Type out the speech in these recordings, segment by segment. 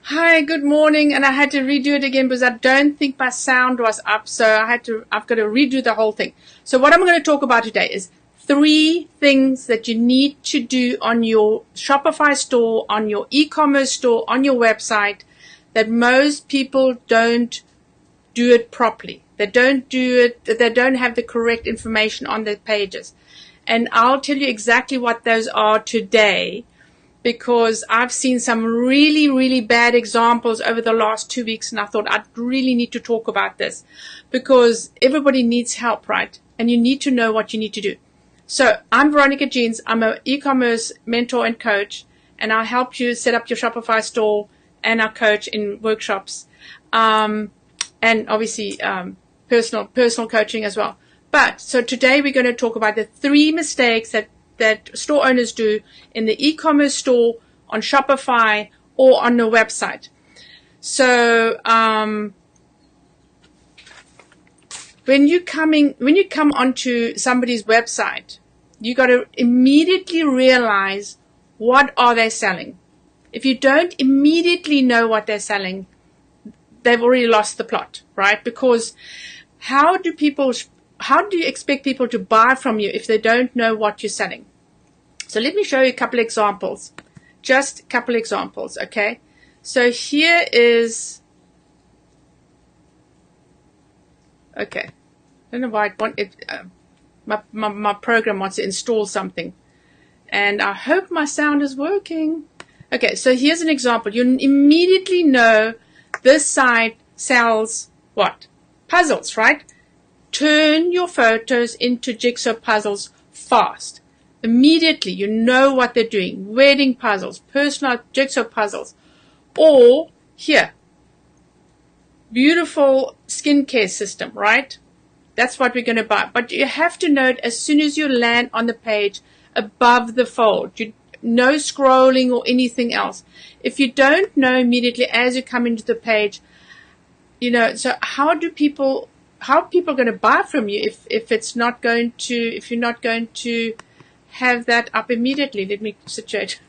Hi, good morning. And I had to redo it again because I don't think my sound was up. So I've got to redo the whole thing. So what I'm going to talk about today is 3 things that you need to do on your Shopify store, on your e-commerce store, on your website that most people don't do it properly. They don't do it. They don't have the correct information on their pages. And I'll tell you exactly what those are today, because I've seen some really, really bad examples over the last 2 weeks, and I thought I'd really need to talk about this because everybody needs help, right? And you need to know what you need to do. So I'm Veronica Jeans. I'm an e-commerce mentor and coach, and I'll help you set up your Shopify store, and I'll coach in workshops, and obviously personal coaching as well. But so today we're going to talk about the 3 mistakes that store owners do in the e-commerce store, on Shopify, or on the website. So when you come onto somebody's website, you got to immediately realize what are they selling. If you don't immediately know what they're selling, they've already lost the plot, right? Because how do you expect people to buy from you if they don't know what you're selling? So let me show you a couple examples. Just a couple examples, okay? So here is, okay. I don't know why my program wants to install something. And I hope my sound is working. Okay, so here's an example. You immediately know this site sells what? Puzzles, right? Turn your photos into jigsaw puzzles fast. Immediately, you know what they're doing. Wedding puzzles, personal jigsaw puzzles. Or here, beautiful skincare system, right? That's what we're going to buy. But you have to note as soon as you land on the page above the fold, no scrolling or anything else. If you don't know immediately as you come into the page, so how are people going to buy from you if you're not going to have that up immediately? Let me situate.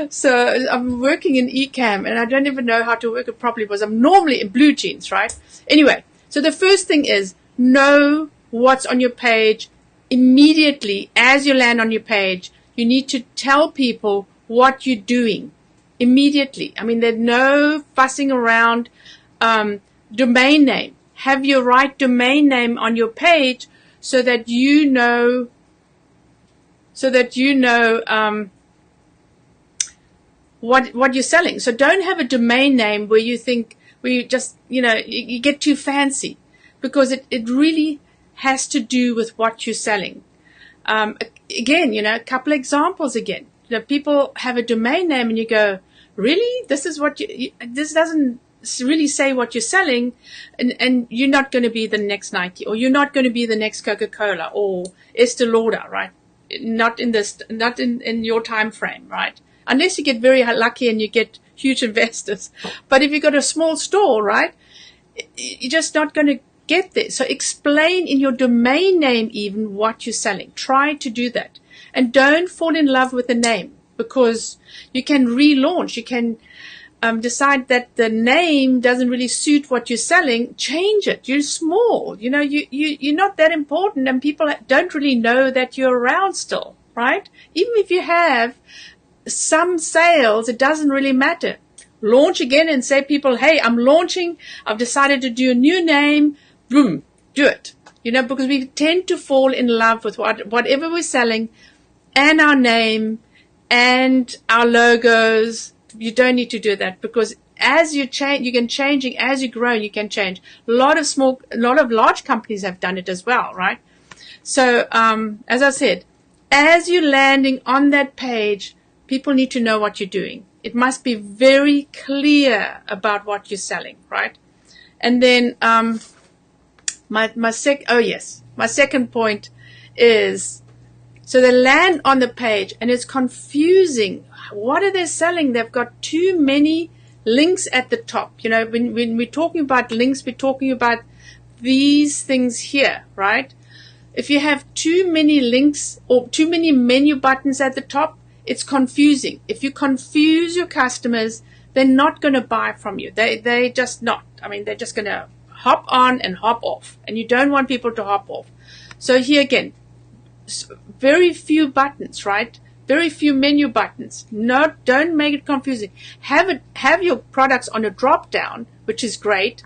So I'm working in eCam and I don't even know how to work it properly because I'm normally in blue jeans, right? Anyway, so the first thing is know what's on your page immediately. As you land on your page, you need to tell people what you're doing immediately. I mean, there's no fussing around. Domain name. Have your right domain name on your page so that you know what you're selling. So don't have a domain name where you just you get too fancy, because it really has to do with what you're selling. Again, a couple examples again. People have a domain name and you go, really? This is what this doesn't really say what you're selling, and you're not going to be the next Nike, or you're not going to be the next Coca-Cola or Estee Lauder, right? Not in your time frame, right? Unless you get very lucky and you get huge investors. But if you've got a small store, right, you're just not going to get there. So explain in your domain name even what you're selling. Try to do that. And don't fall in love with the name, because you can relaunch. You can decide that the name doesn't really suit what you're selling. Change it. You're small. You're not that important, and people don't really know that you're around still, right? Even if you have some sales, it doesn't really matter. Launch again and say people, hey, I'm launching. I've decided to do a new name. Boom, do it. Because we tend to fall in love with whatever we're selling, and our name and our logos. You don't need to do that, because as you change, you can change. As you grow, you can change. A lot of large companies have done it as well, right? So, as I said, as you're landing on that page, people need to know what you're doing. It must be very clear about what you're selling, right? And then, my second point is, so they land on the page and it's confusing. What are they selling? They've got too many links at the top. When we're talking about links, we're talking about these things here, right? If you have too many links or too many menu buttons at the top, it's confusing. If you confuse your customers, they're not going to buy from you. They just not. I mean, they're just going to hop on and hop off, and you don't want people to hop off. So here again, very few buttons, right? Very few menu buttons. No, don't make it confusing. Have your products on a drop down, which is great,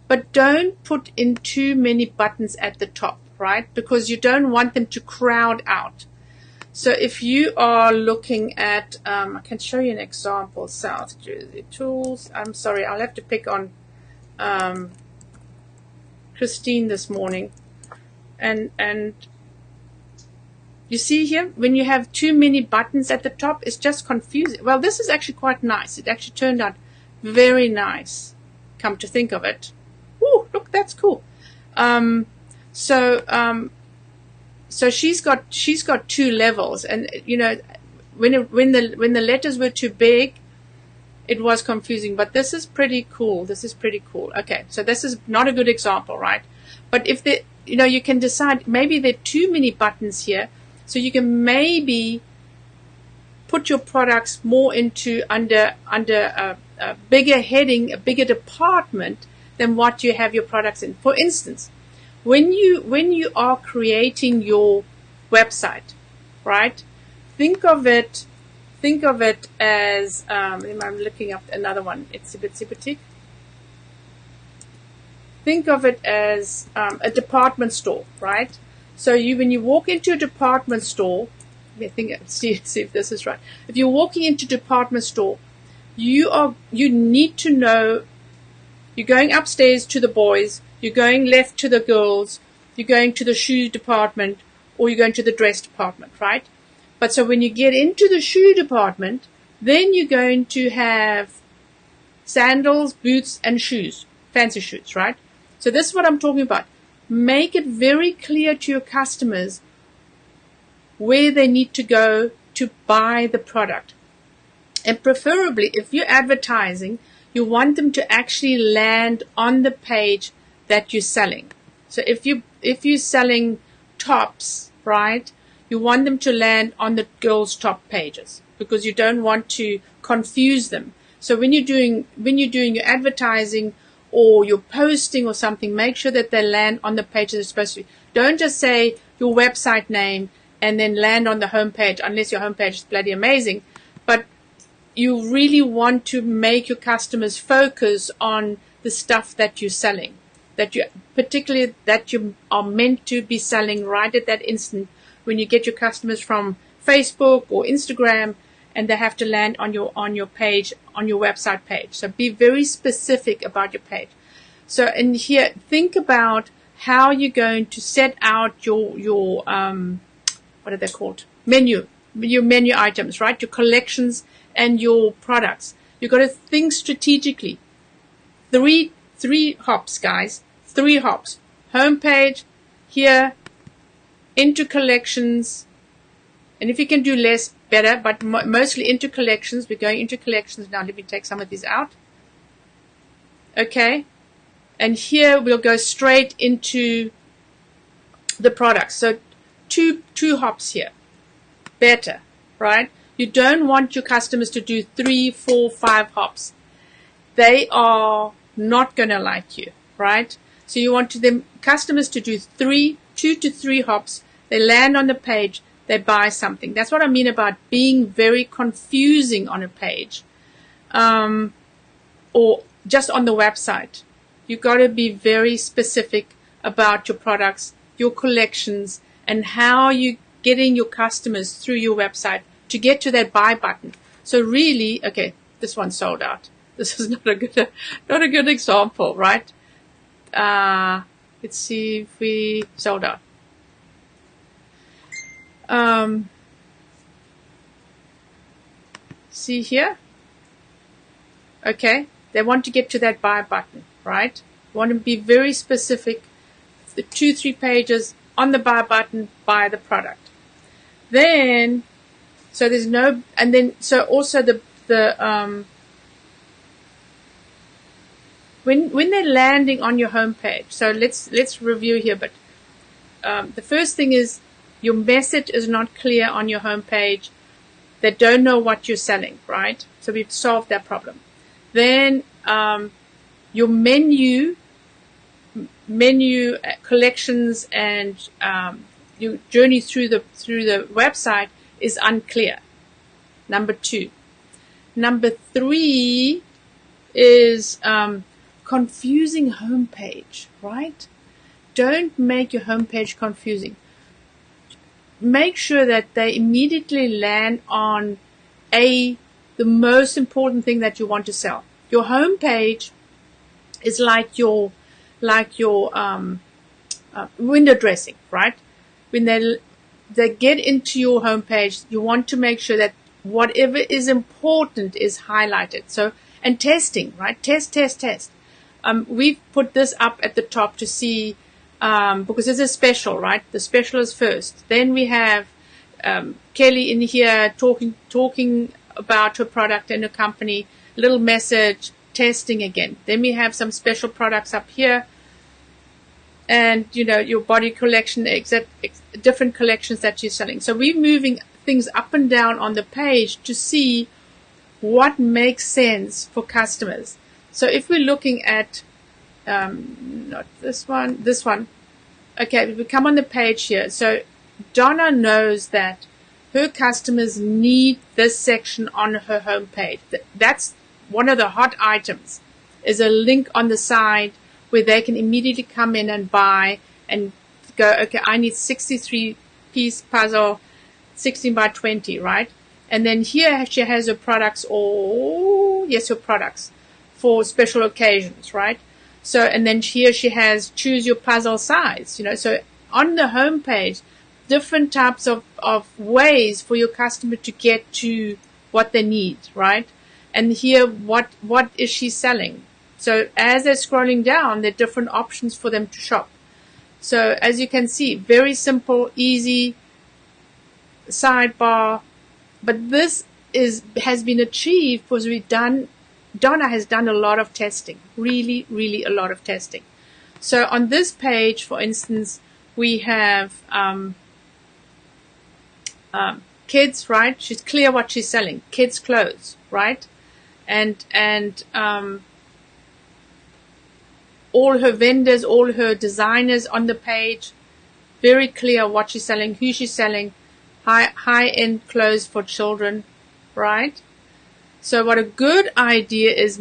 but don't put in too many buttons at the top, right? Because you don't want them to crowd out. So if you are looking at, I can show you an example. South Jersey Tools. I'm sorry, I'll have to pick on Christine this morning. And you see here, when you have too many buttons at the top, it's just confusing. Well, this is actually quite nice. It actually turned out very nice, come to think of it. Ooh, look, that's cool. So she's got 2 levels, and you know, when the letters were too big, it was confusing. But this is pretty cool. This is pretty cool. Okay, so this is not a good example, right? But if you can decide maybe there are too many buttons here, so you can maybe put your products more into under a bigger heading, a bigger department than what you have your products in. For instance, when you are creating your website, right? Think of it as I'm looking up another one. It's a bit boutique. Think of it as a department store, right? So when you walk into a department store, see if this is right. If you're walking into a department store, you need to know you're going upstairs to the boys, you're going left to the girls, you're going to the shoe department, or you're going to the dress department, right? But so when you get into the shoe department, then you're going to have sandals, boots, and shoes, fancy shoes, right? So this is what I'm talking about. Make it very clear to your customers where they need to go to buy the product. And preferably, if you're advertising, you want them to actually land on the page that you're selling. So if you're selling tops, right, you want them to land on the girls' top pages because you don't want to confuse them. So when you're doing your advertising or you're posting or something, make sure that they land on the page that they're supposed to be. Don't just say your website name and then land on the homepage, unless your homepage is bloody amazing. But you really want to make your customers focus on the stuff that you're selling, particularly that you are meant to be selling right at that instant when you get your customers from Facebook or Instagram, and they have to land on your page, on your website page. So be very specific about your page. So in here, think about how you're going to set out your what are they called? Your menu items, right? Your collections and your products. You've got to think strategically. Three hops, guys. 3 hops. Homepage, here, into collections, and if you can do less, better, but mostly into collections. We're going into collections now. Let me take some of these out. Okay. And here we'll go straight into the products. So two hops here. Better, right? You don't want your customers to do 3, 4, 5 hops. They are not going to like you, right? So you want customers to do 2 to 3 hops. They land on the page. They buy something. That's what I mean about being very confusing on a page, or just on the website. You've got to be very specific about your products, your collections, and how you're getting your customers through your website to get to that buy button. So really, okay, this one sold out. This is not a good example, right? Let's see if we sold out. See here? Okay, they want to get to that buy button, right? Want to be very specific. The 2-3 pages on the buy button, buy the product. Then, so there's no, and then so also when they're landing on your homepage. So let's review here. But the first thing is, your message is not clear on your homepage. that don't know what you're selling, right? So we've solved that problem. Then your menu collections and your journey through the website is unclear. Number 2. Number 3 is confusing homepage, right? Don't make your homepage confusing. Make sure that they immediately land on the most important thing that you want to sell. Your homepage is like your window dressing, right? When they get into your homepage, you want to make sure that whatever is important is highlighted. So, and testing, right? Test. We've put this up at the top to see, because it's a special, right? The special is first. Then we have Kelly in here talking about her product and her company, little message, testing again. Then we have some special products up here, and your body collection, different collections that you're selling. So we're moving things up and down on the page to see what makes sense for customers. So if we're looking at not this one. Okay, we come on the page here. So Donna knows that her customers need this section on her homepage. That's one of the hot items, is a link on the side where they can immediately come in and buy and go, okay, I need 63-piece puzzle, 16 by 20, right? And then here she has her products, her products for special occasions, right? So, and then here she has choose your puzzle size, so on the home page, different types of ways for your customer to get to what they need, right? And here, what is she selling? So as they're scrolling down, there are different options for them to shop. So as you can see, very simple, easy, sidebar, but this has been achieved because Donna has done a lot of testing, really, really a lot of testing. So on this page, for instance, we have kids, right? She's clear what she's selling, kids' clothes, right? And all her vendors, all her designers on the page, very clear what she's selling, who she's selling, high-end clothes for children, right? So what a good idea is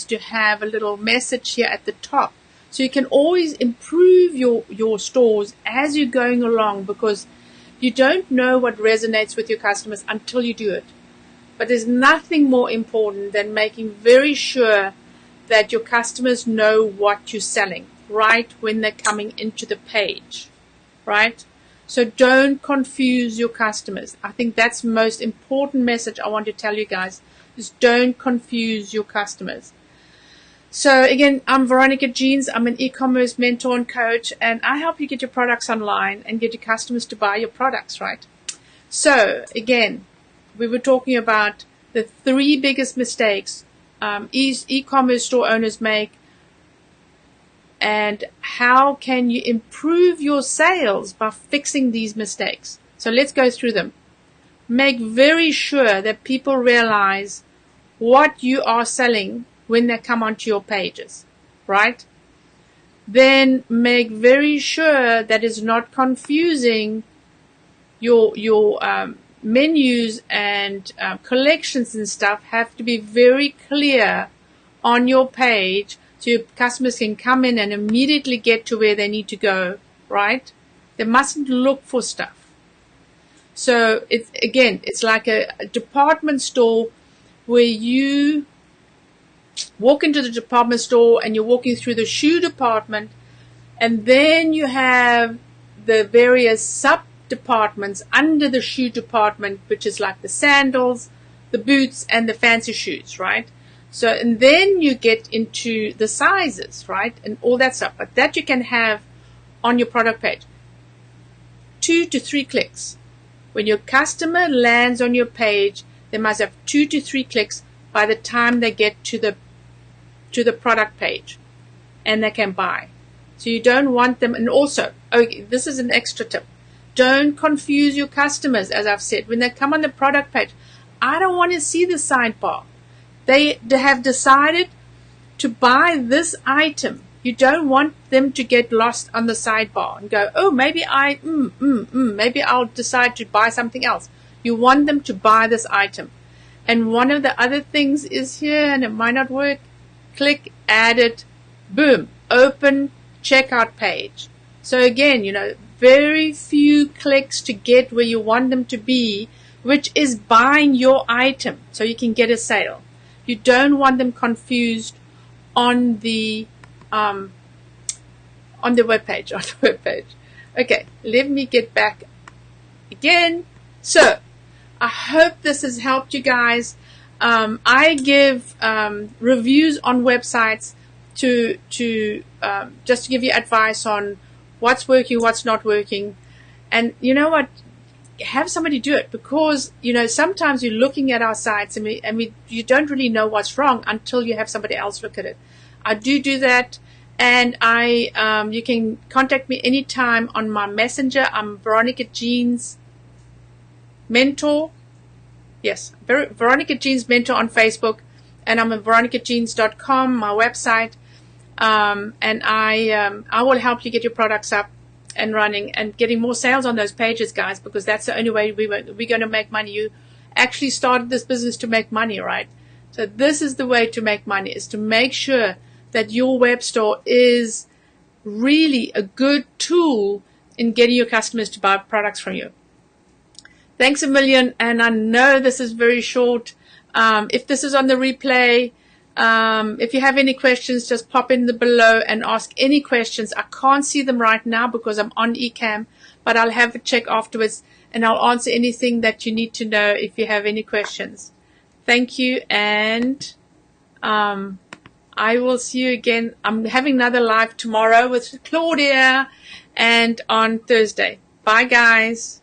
to have a little message here at the top. So you can always improve your stores as you're going along, because you don't know what resonates with your customers until you do it. But there's nothing more important than making very sure that your customers know what you're selling right when they're coming into the page, right? So don't confuse your customers. I think that's the most important message I want to tell you guys, is don't confuse your customers. So again, I'm Veronica Jeans. I'm an e-commerce mentor and coach, and I help you get your products online and get your customers to buy your products, right? So again, we were talking about the 3 biggest mistakes e-commerce store owners make, and how can you improve your sales by fixing these mistakes. So let's go through them. Make very sure that people realize what you are selling when they come onto your pages, right? Then make very sure that it's not confusing your menus and collections and stuff have to be very clear on your page, so your customers can come in and immediately get to where they need to go, right? They mustn't look for stuff. So it's like a department store where you walk into the department store and you're walking through the shoe department, and then you have the various sub-departments under the shoe department, which is like the sandals, the boots, and the fancy shoes, right? So, and then you get into the sizes, right? And all that stuff. But that you can have on your product page. 2 to 3 clicks. When your customer lands on your page, they must have 2 to 3 clicks by the time they get to the product page, and they can buy. So you don't want them. And also, okay, this is an extra tip. Don't confuse your customers, as I've said. When they come on the product page, I don't want to see the sidebar. They have decided to buy this item. You don't want them to get lost on the sidebar and go, oh, maybe maybe I'll decide to buy something else. You want them to buy this item. And one of the other things is here, and it might not work. Click, add it, boom, open checkout page. So again, very few clicks to get where you want them to be, which is buying your item so you can get a sale. You don't want them confused on the web page. Okay, let me get back again. So I hope this has helped you guys. I give reviews on websites to just to give you advice on what's working, what's not working. And you know what? Have somebody do it, because sometimes you're looking at our sites and you don't really know what's wrong until you have somebody else look at it. I do that, and you can contact me anytime on my messenger. I'm Veronica Jeans Mentor. Yes, Veronica Jeans Mentor on Facebook, and I'm at veronicajeans.com, my website. And I will help you get your products up and running and getting more sales on those pages, guys, because that's the only way we're going to make money. You actually started this business to make money, right? So this is the way to make money, is to make sure that your web store is really a good tool in getting your customers to buy products from you. Thanks a million, and I know this is very short. If this is on the replay, if you have any questions, just pop in below and ask any questions. I can't see them right now because I'm on eCam, but I'll have a check afterwards, and I'll answer anything that you need to know if you have any questions. Thank you, and I will see you again. I'm having another live tomorrow with Claudia, and on Thursday. Bye, guys.